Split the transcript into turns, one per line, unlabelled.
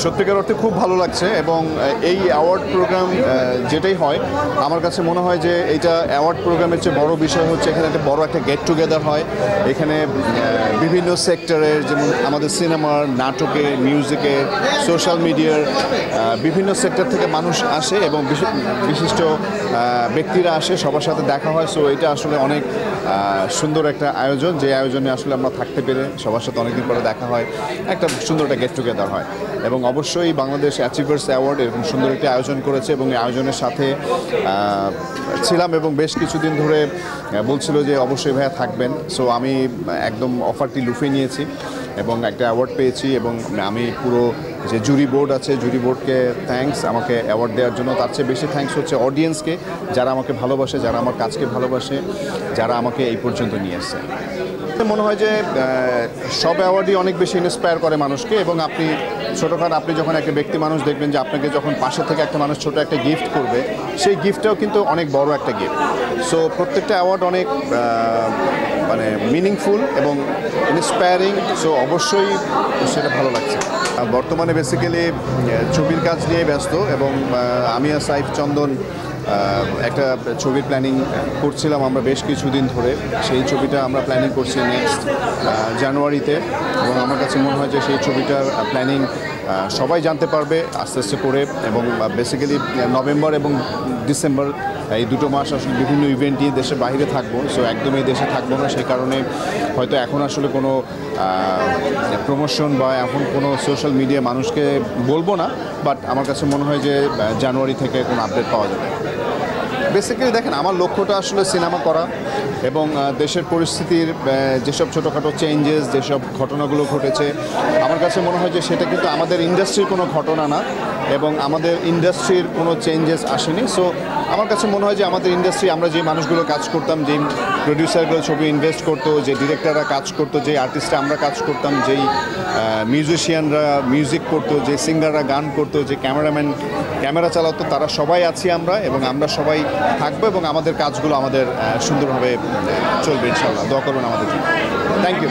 সত্যিকার অর্থে খুব ভালো লাগছে এবং এই অ্যাওয়ার্ড প্রোগ্রাম যেটাই হয় আমার কাছে মনে হয় যে এইটা অ্যাওয়ার্ড প্রোগ্রামের চেয়ে বড় বিষয় হচ্ছে এখানে একটা বড় একটা গেট টুগেদার হয়। এখানে বিভিন্ন সেক্টরের, যেমন আমাদের সিনেমার, নাটকের, মিউজিকের, সোশ্যাল মিডিয়ার বিভিন্ন সেক্টর থেকে মানুষ আসে এবং বিশিষ্ট ব্যক্তিরা আসে, সবার সাথে দেখা হয়। সো এটা আসলে অনেক সুন্দর একটা আয়োজন, যে আয়োজনে আসলে আমরা থাকতে পেরে সবার সাথে অনেকদিন পরে দেখা হয়, একটা সুন্দর একটা গেট টুগেদার হয়। এবং অবশ্যই বাংলাদেশ অ্যাচিভার্স অ্যাওয়ার্ড এরকম সুন্দর একটি আয়োজন করেছে এবং এই আয়োজনের সাথে ছিলাম এবং বেশ কিছুদিন ধরে বলছিল যে অবশ্যই ভাইয়া থাকবেন। সো আমি একদম অফারটি লুফে নিয়েছি এবং একটা অ্যাওয়ার্ড পেয়েছি এবং আমি পুরো যে জুরি বোর্ড আছে, জুরি বোর্ডকে থ্যাঙ্কস আমাকে অ্যাওয়ার্ড দেওয়ার জন্য। তার চেয়ে বেশি থ্যাঙ্কস হচ্ছে অডিয়েন্সকে, যারা আমাকে ভালোবাসে, যারা আমার কাজকে ভালোবাসে, যারা আমাকে এই পর্যন্ত নিয়ে আসছে। মনে হয় যে সব অ্যাওয়ার্ডই অনেক বেশি ইন্সপায়ার করে মানুষকে এবং আপনি ছোটোখাটো আপনি যখন একটা ব্যক্তি মানুষ দেখবেন যে আপনাকে যখন পাশে থেকে একটা মানুষ ছোটো একটা গিফট করবে, সেই গিফটটাও কিন্তু অনেক বড় একটা গিফট। সো প্রত্যেকটা অ্যাওয়ার্ড অনেক মানে মিনিংফুল এবং ইন্সপায়ারিং। সো অবশ্যই সেটা ভালো লাগছে। বর্তমানে বেসিক্যালি ছবির কাজ নিয়ে ব্যস্ত এবং আমি আর সাইফ চন্দন একটা ছবির প্ল্যানিং করছিলাম আমরা বেশ কিছুদিন ধরে। সেই ছবিটা আমরা প্ল্যানিং করছি নেক্সট জানুয়ারিতে এবং আমার কাছে মনে হয় যে সেই ছবিটার প্ল্যানিং সবাই জানতে পারবে আস্তে আস্তে করে। এবং বেসিক্যালি নভেম্বর এবং ডিসেম্বর এই দুটো মাস আসলে বিভিন্ন ইভেন্ট নিয়ে দেশের বাইরে থাকবো। সো একদমই দেশে থাকবো না, সেই কারণে হয়তো এখন আসলে কোনো প্রমোশন বা এখন কোনো সোশ্যাল মিডিয়া মানুষকে বলবো না, বাট আমার কাছে মনে হয় যে জানুয়ারি থেকে কোনো আপডেট পাওয়া যাবে। বেসিক্যালি দেখেন, আমার লক্ষ্যটা আসলে সিনেমা করা এবং দেশের পরিস্থিতির যেসব ছোটোখাটো চেঞ্জেস, যেসব ঘটনাগুলো ঘটেছে, আমার কাছে মনে হয় যে সেটা কিন্তু আমাদের ইন্ডাস্ট্রির কোনো ঘটনা না এবং আমাদের ইন্ডাস্ট্রির কোনো চেঞ্জেস আসেনি। সো আমার কাছে মনে হয় যে আমাদের ইন্ডাস্ট্রি, আমরা যে মানুষগুলো কাজ করতাম, যেই প্রডিউসারগুলো ছবি ইনভেস্ট করতো, যে ডিরেক্টররা কাজ করতো, যে আর্টিস্টরা আমরা কাজ করতাম, যেই মিউজিশিয়ানরা মিউজিক করতো, যে সিঙ্গাররা গান করতো, যে ক্যামেরাম্যান ক্যামেরা চালাতো, তারা সবাই আছি আমরা এবং আমরা সবাই থাকবো এবং আমাদের কাজগুলো আমাদের সুন্দরভাবে চলবে ইনশাআল্লাহ। দোয়া করবেন আমাদের জন্য। Thank you.